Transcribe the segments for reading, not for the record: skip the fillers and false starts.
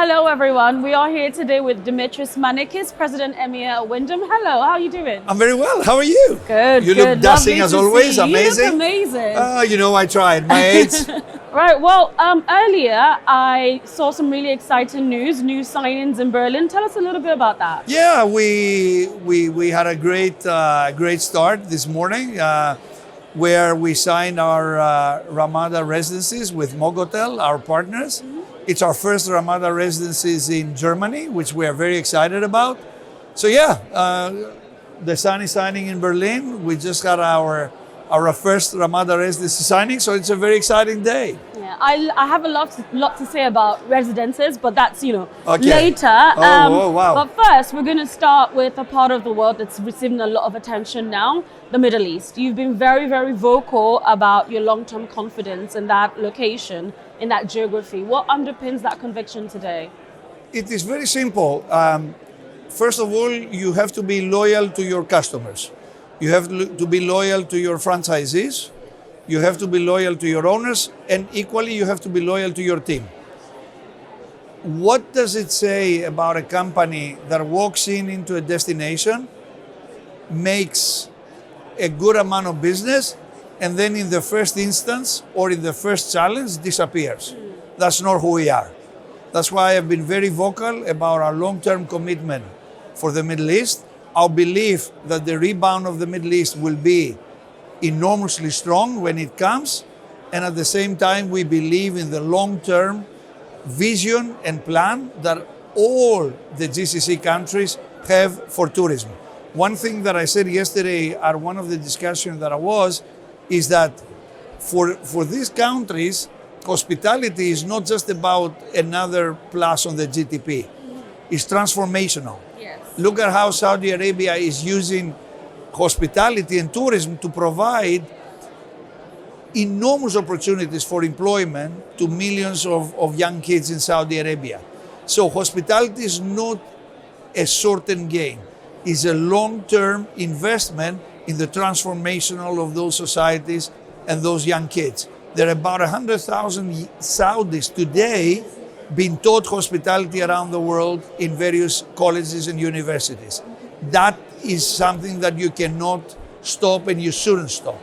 Hello everyone, we are here today with Dimitris Manikis, President EMEA at Wyndham. Hello, how are you doing? I'm very well. How are you? Good, You good. look dashing Lovely as to always. see you. Amazing. You look amazing. You know, I tried. My age. Right, well, earlier I saw some really exciting news signings in Berlin. Tell us a little bit about that. Yeah, we had a great start this morning where we signed our Ramada residencies with Mogotel, our partners. It's our first Ramada residencies in Germany, which we are very excited about. So yeah, the sun is shining in Berlin. We just got our first Ramada residency signing, so it's a very exciting day. Yeah, I have a lot to say about residences, but that's Okay. later. Oh, wow. But first, we're going to start with a part of the world that's receiving a lot of attention now, the Middle East. You've been very, very vocal about your long-term confidence in that location, in that geography. What underpins that conviction today? It is very simple. First of all, you have to be loyal to your customers. You have to be loyal to your franchisees. You have to be loyal to your owners, and equally you have to be loyal to your team. What does it say about a company that walks into a destination, makes a good amount of business, and then in the first instance or in the first challenge disappears? That's not who we are. That's why I've been very vocal about our long-term commitment for the Middle East. Our belief that the rebound of the Middle East will be enormously strong when it comes, and at the same time we believe in the long-term vision and plan that all the GCC countries have for tourism. One thing that I said yesterday at one of the discussions that I was is that for these countries, hospitality is not just about another plus on the GDP. It's transformational. Yes. Look at how Saudi Arabia is using hospitality and tourism to provide enormous opportunities for employment to millions of young kids in Saudi Arabia. So hospitality is not a short-term gain. It's a long-term investment in the transformational of those societies and those young kids. There are about 100,000 Saudis today being taught hospitality around the world in various colleges and universities. That is something that you cannot stop and you shouldn't stop.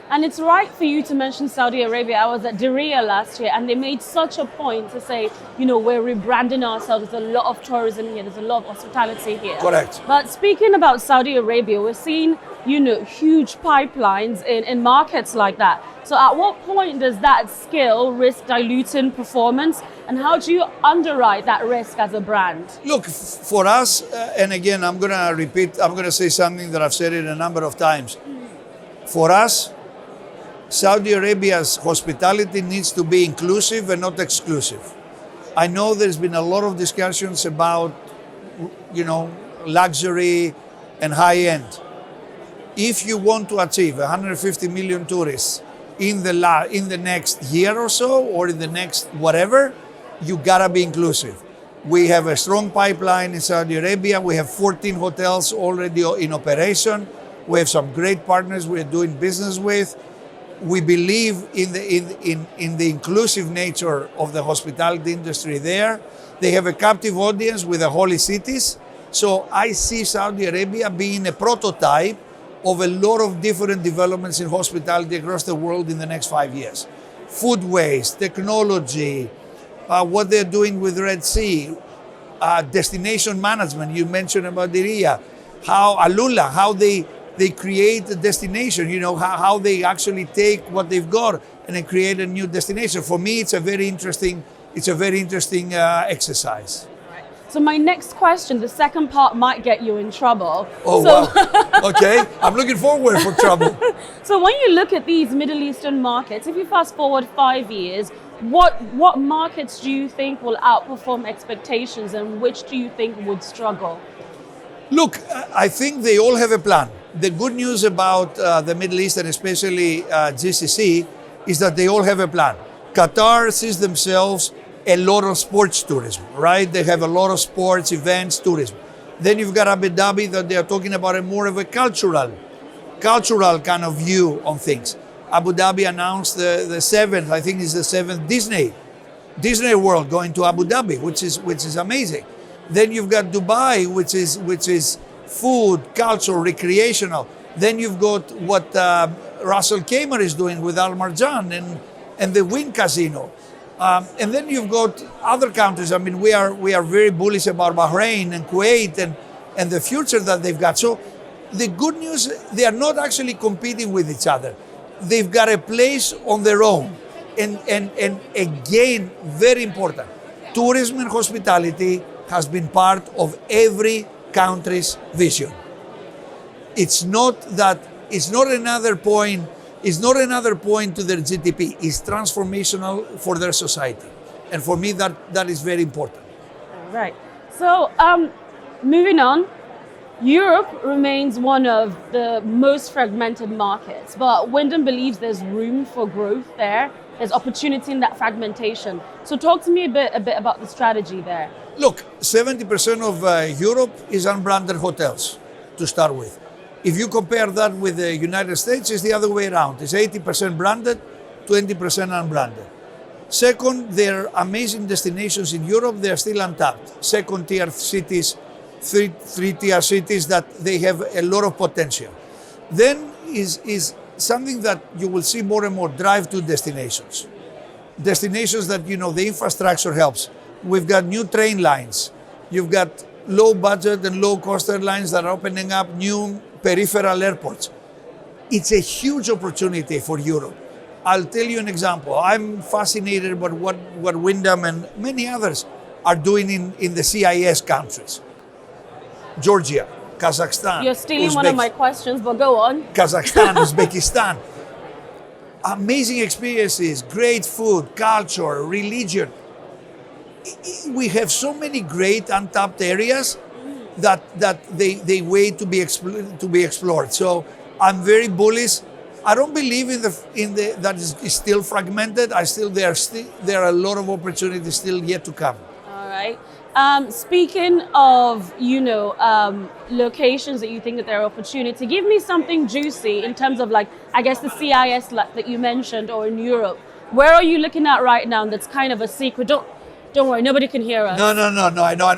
And it's right for you to mention Saudi Arabia. I was at Diriyah last year and they made such a point to say, we're rebranding ourselves. There's a lot of tourism here. There's a lot of hospitality here. Correct. But speaking about Saudi Arabia, we're seeing, huge pipelines in markets like that. So at what point does that scale risk diluting performance? And how do you underwrite that risk as a brand? Look, for us, and again, I'm going to say something that I've said it a number of times. For us, Saudi Arabia's hospitality needs to be inclusive and not exclusive. I know there's been a lot of discussions about, luxury and high end. If you want to achieve 150 million tourists in the next year or so, or in the next whatever, you gotta be inclusive. We have a strong pipeline in Saudi Arabia. We have 14 hotels already in operation. We have some great partners we're doing business with. We believe in the inclusive nature of the hospitality industry there. They have a captive audience with the holy cities. So I see Saudi Arabia being a prototype of a lot of different developments in hospitality across the world in the next 5 years. Food waste, technology, what they're doing with Red Sea, destination management. You mentioned about Diriyah, how they create a destination, how they actually take what they've got and then create a new destination. For me, it's a very interesting exercise. So my next question, the second part might get you in trouble. Wow. Okay, I'm looking forward for trouble. So when you look at these Middle Eastern markets, if you fast forward 5 years, what markets do you think will outperform expectations and which do you think would struggle? Look, I think they all have a plan. The good news about the Middle East and especially GCC is that they all have a plan. Qatar sees themselves a lot of sports tourism, right? They have a lot of sports events, tourism. Then you've got Abu Dhabi that they are talking about a more of a cultural kind of view on things. Abu Dhabi announced the seventh, I think it's the seventh Disney World going to Abu Dhabi, which is amazing. Then you've got Dubai, which is food, culture, recreational. Then you've got what Russell Kamer is doing with Al Marjan and the Wynn Casino. And then you've got other countries. I mean, we are very bullish about Bahrain and Kuwait and the future that they've got. So the good news, they are not actually competing with each other. They've got a place on their own. And again, very important, tourism and hospitality has been part of every country's vision. It's not another point to their GDP. It's transformational for their society. And for me, that is very important. Right. So moving on, Europe remains one of the most fragmented markets, but Wyndham believes there's room for growth there. There's opportunity in that fragmentation. So talk to me a bit about the strategy there. Look, 70% of Europe is unbranded hotels to start with. If you compare that with the United States, it's the other way around. It's 80% branded, 20% unbranded. Second, there are amazing destinations in Europe. They're still untapped. Second-tier cities, three-tier cities that they have a lot of potential. Then is something that you will see more and more, drive-to destinations. Destinations that, the infrastructure helps. We've got new train lines. You've got low-budget and low-cost airlines that are opening up new peripheral airports. It's a huge opportunity for Europe. I'll tell you an example. I'm fascinated by what Wyndham and many others are doing in the CIS countries. Georgia, Kazakhstan. You're stealing one of my questions, but go on. Kazakhstan, Uzbekistan. Amazing experiences, great food, culture, religion. We have so many great untapped areas that they wait to be explored. So I'm very bullish. I don't believe in that is still fragmented. There are a lot of opportunities still yet to come. All right. Speaking of, locations that you think that there are opportunity, give me something juicy in terms of I guess the CIS that you mentioned, or in Europe. Where are you looking at right now that's kind of a secret? Don't worry, nobody can hear us. No, I know.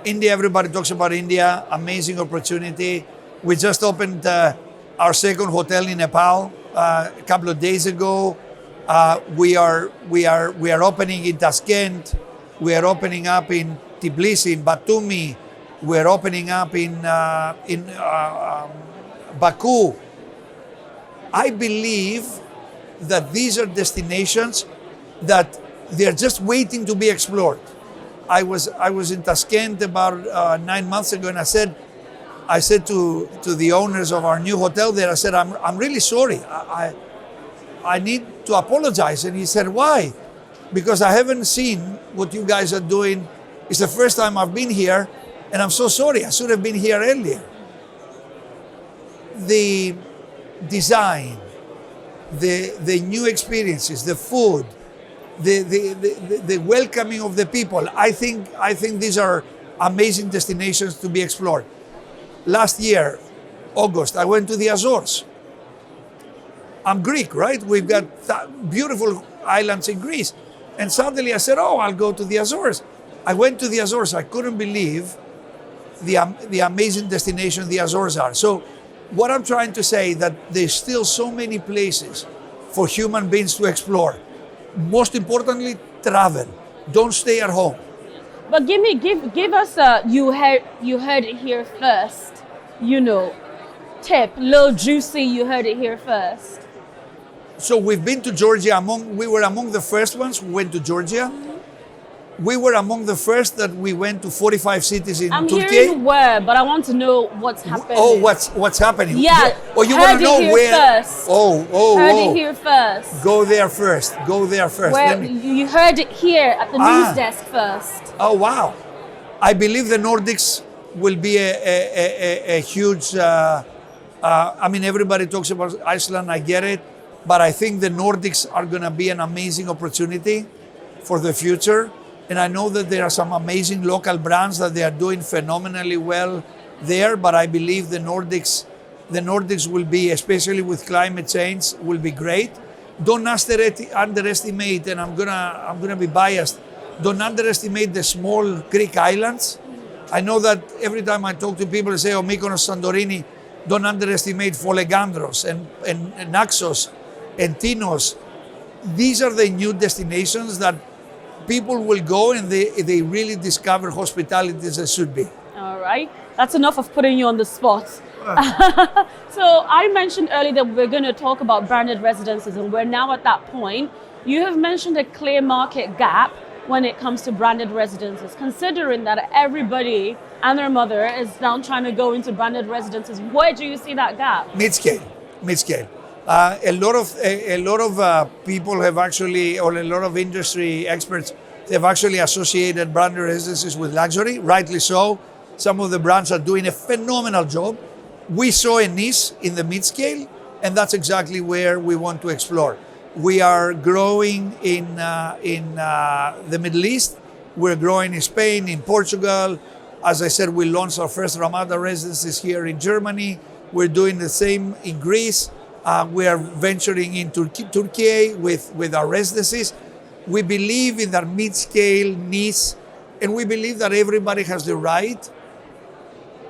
India, everybody talks about India. Amazing opportunity. We just opened our second hotel in Nepal a couple of days ago. We are opening in Tashkent. We are opening up in Tbilisi, in Batumi. We are opening up in Baku. I believe that these are destinations that they're just waiting to be explored. I was in Tashkent about 9 months ago, and I said to the owners of our new hotel there, I said, I'm really sorry. I need to apologize. And he said, why? Because I haven't seen what you guys are doing. It's the first time I've been here, and I'm so sorry. I should have been here earlier. The design, the new experiences, the food, the welcoming of the people. I think these are amazing destinations to be explored. Last year, August, I went to the Azores. I'm Greek, right? We've got beautiful islands in Greece. And suddenly I said, I'll go to the Azores. I went to the Azores. I couldn't believe the amazing destination the Azores are. So what I'm trying to say that there's still so many places for human beings to explore. Most importantly, travel. Don't stay at home. But give us a you heard it here first, tip, little juicy, you heard it here first. So we've been to Georgia. We were among the first ones who went to Georgia. We were among the first that we went to 45 cities in Turkey. I'm hearing where, but I want to know what's happening. Oh, what's happening? Yeah. Oh, you want to know where? First. Heard it here first. Go there first. Where you heard it here at the news desk first. Oh, wow. I believe the Nordics will be a huge. Everybody talks about Iceland. I get it, but I think the Nordics are going to be an amazing opportunity for the future. And I know that there are some amazing local brands that they are doing phenomenally well there, but I believe the Nordics will be, especially with climate change, will be great. don't underestimate, and I'm gonna be biased, don't underestimate the small Greek islands. I know that every time I talk to people, they say, oh, Mykonos, Santorini, don't underestimate Folegandros and Naxos and Tinos. These are the new destinations that people will go and they really discover hospitality as it should be. All right. That's enough of putting you on the spot. So I mentioned earlier that we're going to talk about branded residences, and we're now at that point. You have mentioned a clear market gap when it comes to branded residences, considering that everybody and their mother is now trying to go into branded residences. Where do you see that gap? Mid-scale. A lot of people have actually, or a lot of industry experts, have actually associated branded residences with luxury, rightly so. Some of the brands are doing a phenomenal job. We saw a niche in the mid-scale, and that's exactly where we want to explore. We are growing in the Middle East. We're growing in Spain, in Portugal. As I said, we launched our first Ramada residences here in Germany. We're doing the same in Greece. We are venturing into Turkey with our residences. We believe in our mid-scale niche, and we believe that everybody has the right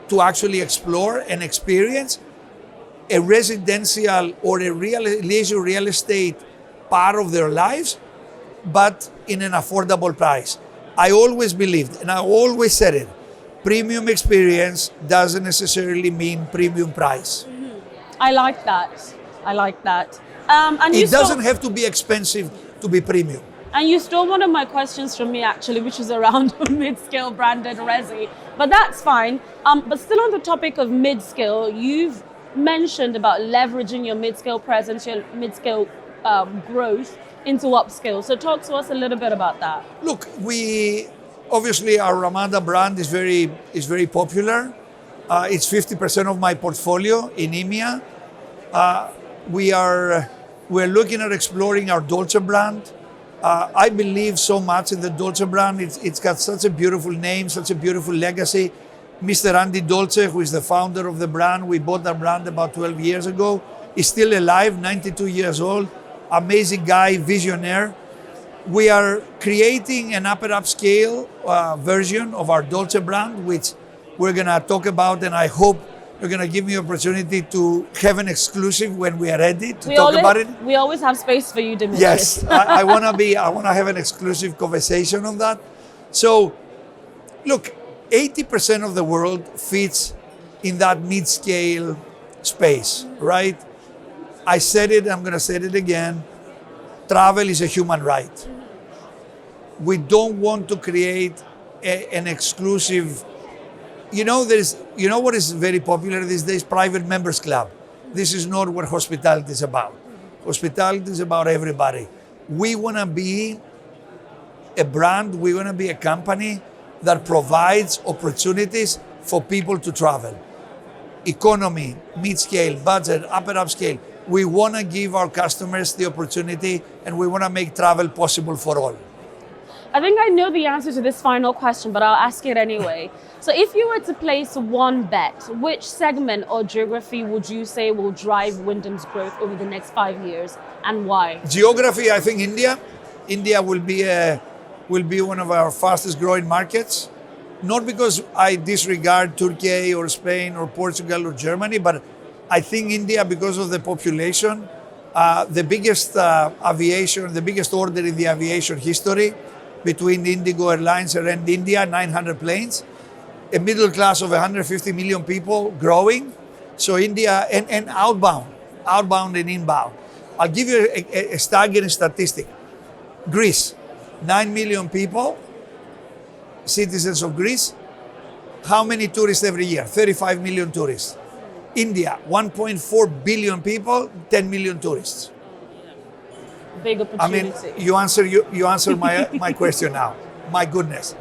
to actually explore and experience a residential or a leisure real estate part of their lives, but in an affordable price. I always believed, and I always said it, premium experience doesn't necessarily mean premium price. Mm-hmm. I like that. And it doesn't have to be expensive to be premium. And you stole one of my questions from me, actually, which is around mid-scale branded resi. But that's fine. But still on the topic of mid-scale, you've mentioned about leveraging your mid-scale presence, your mid-scale growth into upscale. So talk to us a little bit about that. Look, obviously our Ramada brand is very popular. It's 50% of my portfolio in EMEA. We're looking at exploring our Dolce brand. I believe so much in the Dolce brand. It's got such a beautiful name, such a beautiful legacy. Mr. Andy Dolce, who is the founder of the brand, we bought that brand about 12 years ago, is still alive, 92 years old. Amazing guy, visionaire. We are creating an upscale version of our Dolce brand, which we're gonna talk about, and I hope you're gonna give me an opportunity to have an exclusive when we are ready to talk about it. We always have space for you, Dimitris. Yes, I wanna have an exclusive conversation on that. So, look, 80% of the world fits in that mid-scale space, right? I said it, I'm gonna say it again. Travel is a human right. We don't want to create an exclusive. You know what is very popular these days? Private members club. This is not what hospitality is about. Hospitality is about everybody. We want to be a brand, we want to be a company that provides opportunities for people to travel. Economy, mid-scale, budget, upscale. We want to give our customers the opportunity, and we want to make travel possible for all. I think I know the answer to this final question, but I'll ask it anyway. So if you were to place one bet, which segment or geography would you say will drive Wyndham's growth over the next 5 years, and why? Geography, I think India. India will be one of our fastest growing markets. Not because I disregard Turkey or Spain or Portugal or Germany, but I think India, because of the population, the biggest the biggest order in the aviation history between Indigo Airlines and India, 900 planes, a middle class of 150 million people growing. So India, and outbound and inbound. I'll give you a staggering statistic. Greece, 9 million people, citizens of Greece. How many tourists every year? 35 million tourists. India, 1.4 billion people, 10 million tourists. Big opportunity. I mean, you answer my question now. My goodness.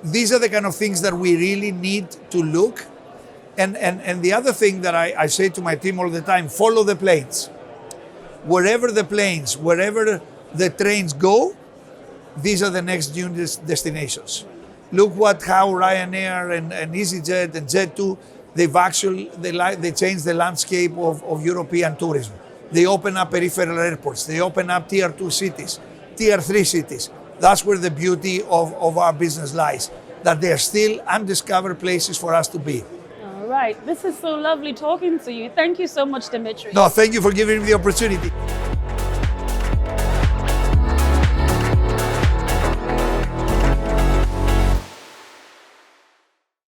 These are the kind of things that we really need to look. And the other thing that I say to my team all the time, follow the planes. Wherever the trains go, these are the next new destinations. Look how Ryanair and EasyJet and Jet2, they changed the landscape of European tourism. They open up peripheral airports. They open up tier 2 cities, tier 3 cities. That's where the beauty of our business lies, that they are still undiscovered places for us to be. All right. This is so lovely talking to you. Thank you so much, Dimitris. No, thank you for giving me the opportunity.